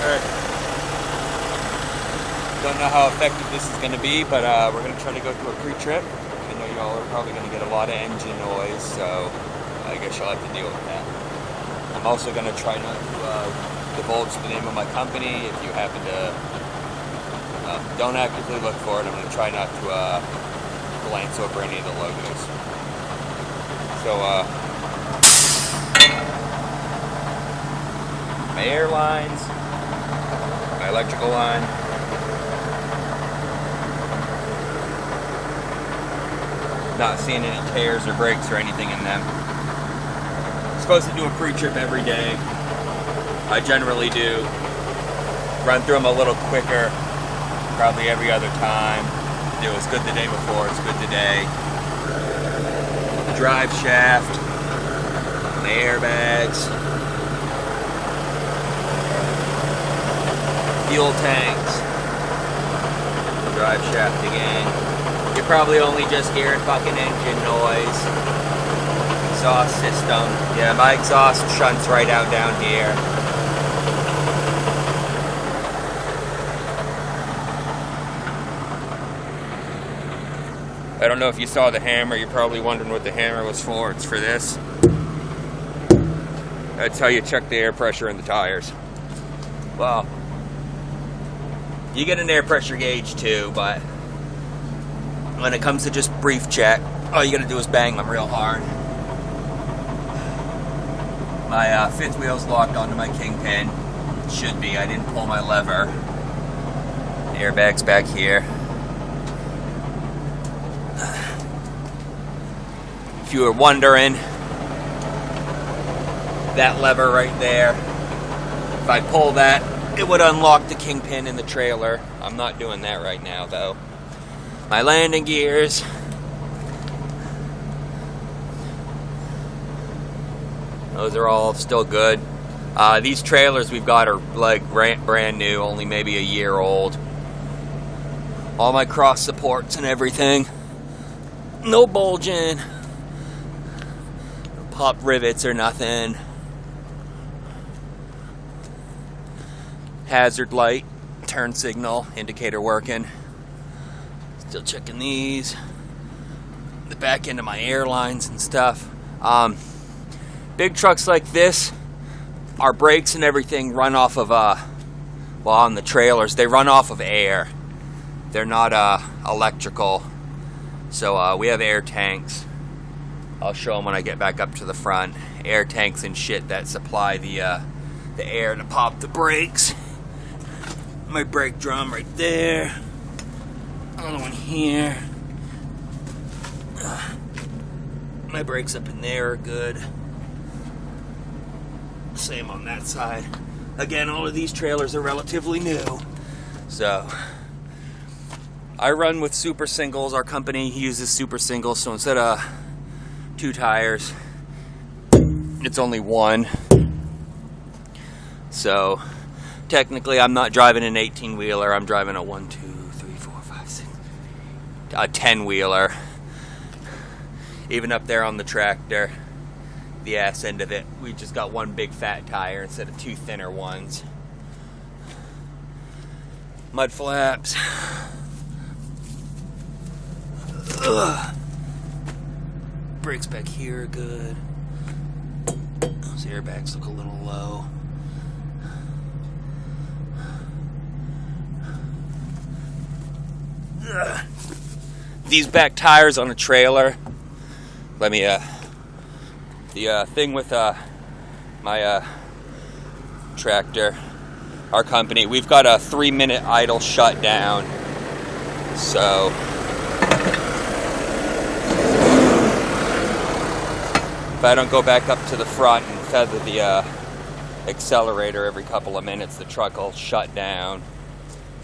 Alright. Don't know how effective this is going to be, but we're going to try to go through a pre-trip. I know y'all are probably going to get a lot of engine noise, so I guess you'll have to deal with that. I'm also going to try not to divulge the name of my company. If you happen to don't actively look for it, I'm going to try not to glance over any of the logos. So, my air lines, my electrical line. Not seeing any tears or breaks or anything in them. I'm supposed to do a pre-trip every day. I generally do. Run through them a little quicker, probably every other time. It was good the day before, it's good today. The drive shaft, the airbags, fuel tanks, the drive shaft again. You're probably only just hearing fucking engine noise. Exhaust system. Yeah, my exhaust shunts right out down here. I don't know if you saw the hammer. You're probably wondering what the hammer was for. It's for this. That's how you check the air pressure in the tires. Well, you get an air pressure gauge too, but when it comes to just brief check, all you gotta do is bang them real hard. My fifth wheel's locked onto my kingpin. It should be. I didn't pull my lever. The airbag's back here. If you were wondering, that lever right there, if I pull that, it would unlock the kingpin in the trailer. I'm not doing that right now though. My landing gears. Those are all still good. These trailers we've got are like brand new, only maybe a year old. All my cross supports and everything. No bulging. No pop rivets or nothing. Hazard light, turn signal, indicator working. Still checking these. The back end of my airlines and stuff. Big trucks like this, our brakes and everything run off of, well, on the trailers, they run off of air. They're not electrical. So we have air tanks. I'll show them when I get back up to the front. Air tanks and shit that supply the air to pop the brakes. My brake drum right there. Another one here. My brakes up in there are good. Same on that side. Again, all of these trailers are relatively new. So, I run with super singles. Our company uses super singles, so instead of 2 tires, it's only 1. So, technically, I'm not driving an 18-wheeler. I'm driving a 1, 2, 3, 4, 5, 6, a 10-wheeler. Even up there on the tractor, the ass end of it, we just got 1 big fat tire instead of 2 thinner ones. Mud flaps. Ugh. Brakes back here are good. Those airbags look a little low. Ugh. These back tires on a trailer, let me the thing with my tractor, our company, we've got a 3-minute idle shutdown. So if I don't go back up to the front and feather the accelerator every couple of minutes, the truck will shut down.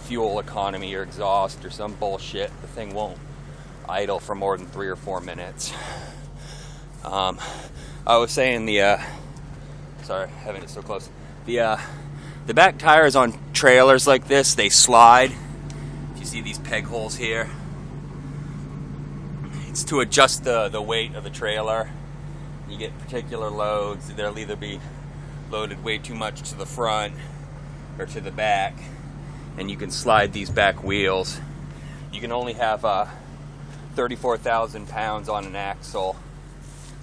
Fuel economy or exhaust or some bullshit. The thing won't idle for more than 3 or 4 minutes. I was saying sorry, having it so close. The back tires on trailers like this, they slide. If you see these peg holes here, it's to adjust the weight of the trailer. You get particular loads. They'll either be loaded way too much to the front or to the back, and you can slide these back wheels. You can only have 34,000 pounds on an axle,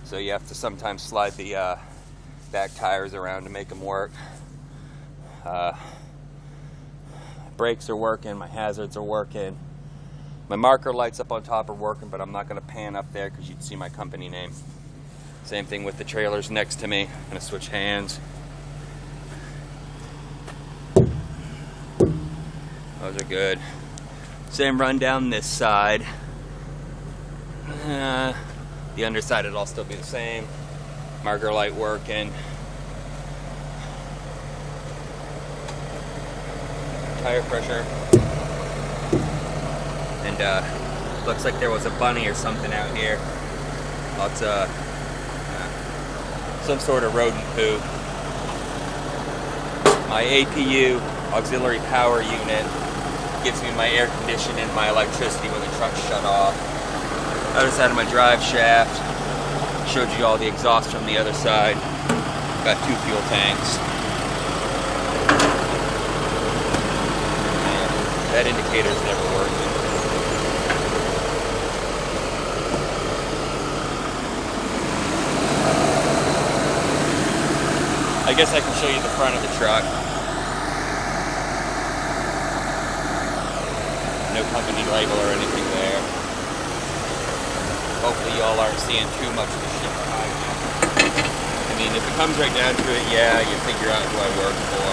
so you have to sometimes slide the back tires around to make them work. Brakes are working, my hazards are working. My marker lights up on top are working, but I'm not going to pan up there because you'd see my company name. Same thing with the trailers next to me. I'm going to switch hands. Those are good. Same run down this side. The underside will all still be the same. Marker light working. Tire pressure. And looks like there was a bunny or something out here. Lots of some sort of rodent poo. My APU, auxiliary power unit, gives me my air conditioning and my electricity when the truck's shut off. Other side of my drive shaft. Showed you all the exhaust from the other side. Got 2 fuel tanks. Man, that indicator's never working. I guess I can show you the front of the truck. No company label or anything there. Hopefully y'all aren't seeing too much of the shit behind me. I mean, if it comes right down to it, yeah, you figure out who I work for.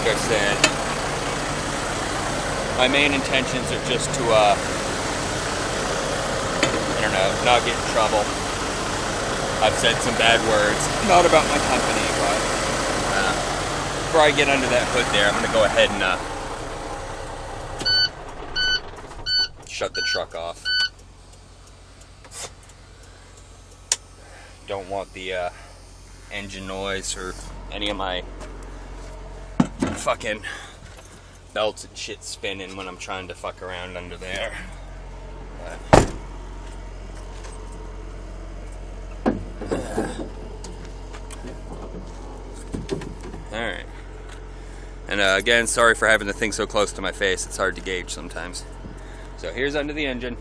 Like I said, my main intentions are just to, I don't know, not get in trouble. I've said some bad words, not about my company, but before I get under that hood there, I'm going to go ahead and shut the truck off. Don't want the engine noise or any of my fucking belts and shit spinning when I'm trying to fuck around under there. But alright. And again, sorry for having the thing so close to my face. It's hard to gauge sometimes. So here's under the engine.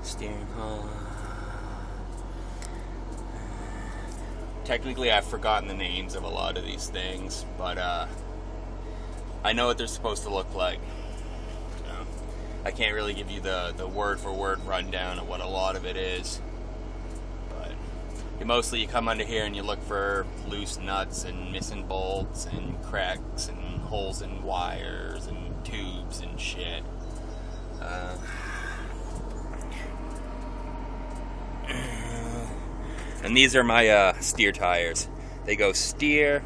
Steering column. Technically, I've forgotten the names of a lot of these things, but I know what they're supposed to look like. I can't really give you the word-for-word rundown of what a lot of it is. But mostly you come under here and you look for loose nuts and missing bolts and cracks and holes in wires and tubes and shit. And these are my steer tires. They go steer,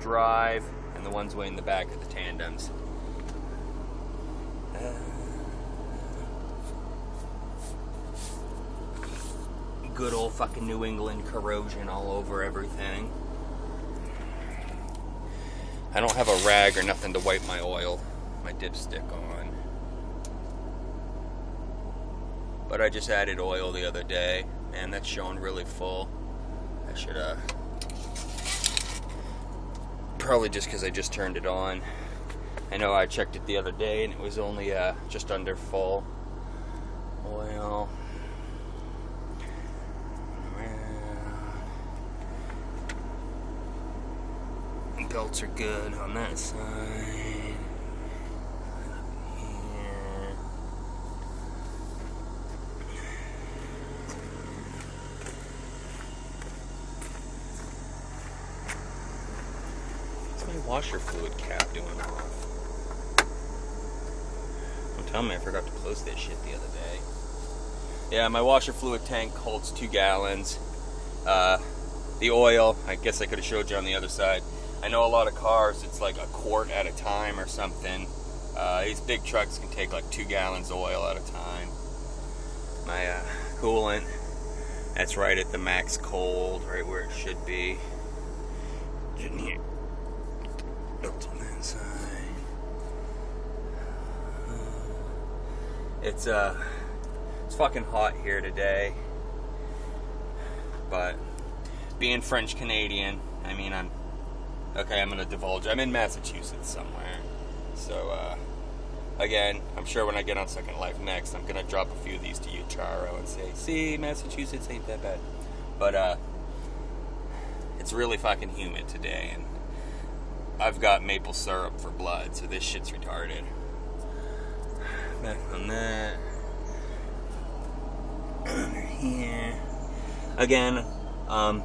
drive, and the ones way in the back are the tandems. Good old fucking New England corrosion all over everything. I don't have a rag or nothing to wipe my oil, my dipstick on. But I just added oil the other day. Man, that's showing really full. I should, probably just because I just turned it on. I know I checked it the other day and it was only, just under full oil. Belts are good on that side. Here. What's my washer fluid cap doing off? Don't tell me I forgot to close that shit the other day. Yeah, my washer fluid tank holds 2 gallons. The oil, I guess I could have showed you on the other side. I know a lot of cars, it's like a quart at a time or something. These big trucks can take like 2 gallons of oil at a time. My coolant, that's right at the max cold, right where it should be. In here. Built on that side. It's fucking hot here today. But being French Canadian, I mean, I'm gonna divulge. I'm in Massachusetts somewhere. So, again, I'm sure when I get on Second Life next, I'm gonna drop a few of these to you, Charo, and say, see, Massachusetts ain't that bad. But, it's really fucking humid today, and I've got maple syrup for blood, so this shit's retarded. Back on that. Under here. Again, I'm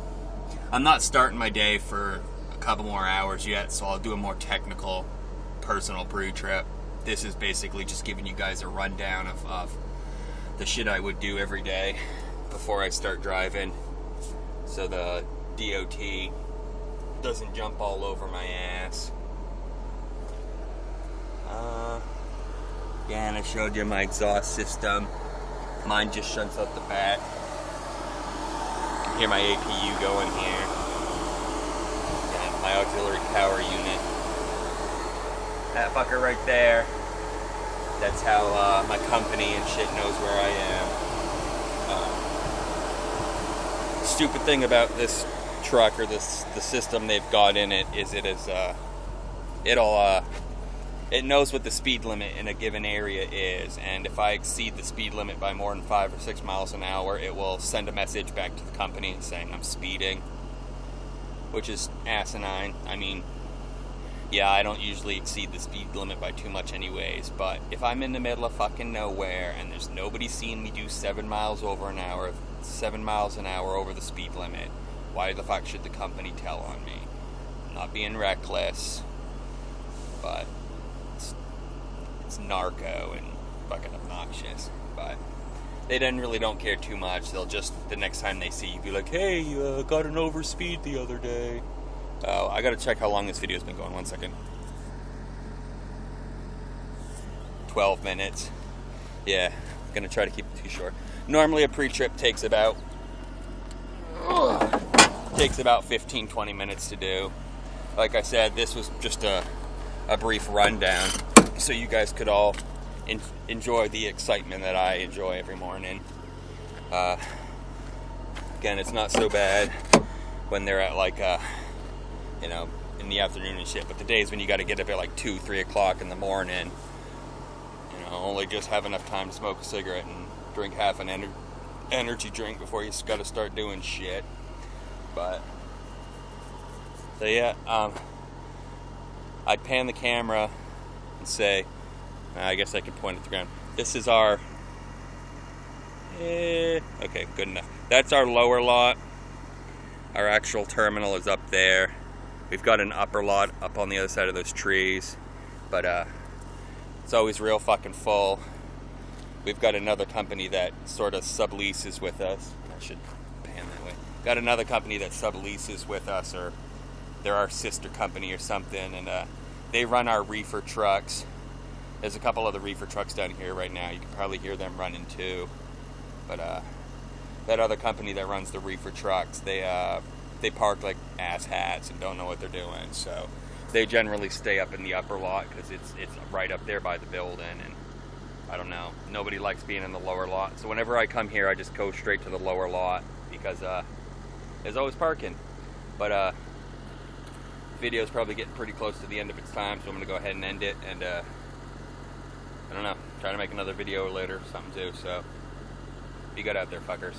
not starting my day for a couple more hours yet, so I'll do a more technical, personal Pretrip. This is basically just giving you guys a rundown of the shit I would do every day before I start driving, so the DOT doesn't jump all over my ass. Yeah, and I showed you my exhaust system. Mine just shuts out the back. You can hear my APU going here. And my auxiliary power unit. That fucker right there. That's how my company and shit knows where I am. The stupid thing about this truck, or the system they've got in it, is it knows what the speed limit in a given area is, and if I exceed the speed limit by more than 5 or 6 miles an hour, it will send a message back to the company saying I'm speeding, which is asinine. I mean, yeah, I don't usually exceed the speed limit by too much anyways, but if I'm in the middle of fucking nowhere and there's nobody seeing me do 7 miles an hour over the speed limit, why the fuck should the company tell on me? I'm not being reckless, but it's narco and fucking obnoxious. But they really don't care too much. They'll just, the next time they see you, be like, hey, you got an overspeed the other day. Oh, I gotta check how long this video's been going. 1 second. 12 minutes. Yeah, I'm gonna try to keep it too short. Normally a pre-trip takes about 15-20 minutes to do. Like I said, this was just a brief rundown, so you guys could all enjoy the excitement that I enjoy every morning. Again, it's not so bad when they're at like in the afternoon and shit, but the days when you got to get up at like 2-3 o'clock in the morning, only just have enough time to smoke a cigarette and drink half an energy drink before you got to start doing shit. But so yeah, I'd pan the camera and say, I guess I can point at the ground. This is our, okay, good enough. That's our lower lot. Our actual terminal is up there. We've got an upper lot up on the other side of those trees, but it's always real fucking full. We've got another company that sort of subleases with us. I should pan that way. Got another company that subleases with us, or they're our sister company or something, and they run our reefer trucks. There's a couple other reefer trucks down here right now. You can probably hear them running too. But that other company that runs the reefer trucks, they park like asshats and don't know what they're doing. So they generally stay up in the upper lot because it's right up there by the building. And I don't know, nobody likes being in the lower lot. So whenever I come here, I just go straight to the lower lot because there's always parking. But video's probably getting pretty close to the end of its time, so I'm gonna go ahead and end it. And I don't know, try to make another video later, something too. So be good out there, fuckers.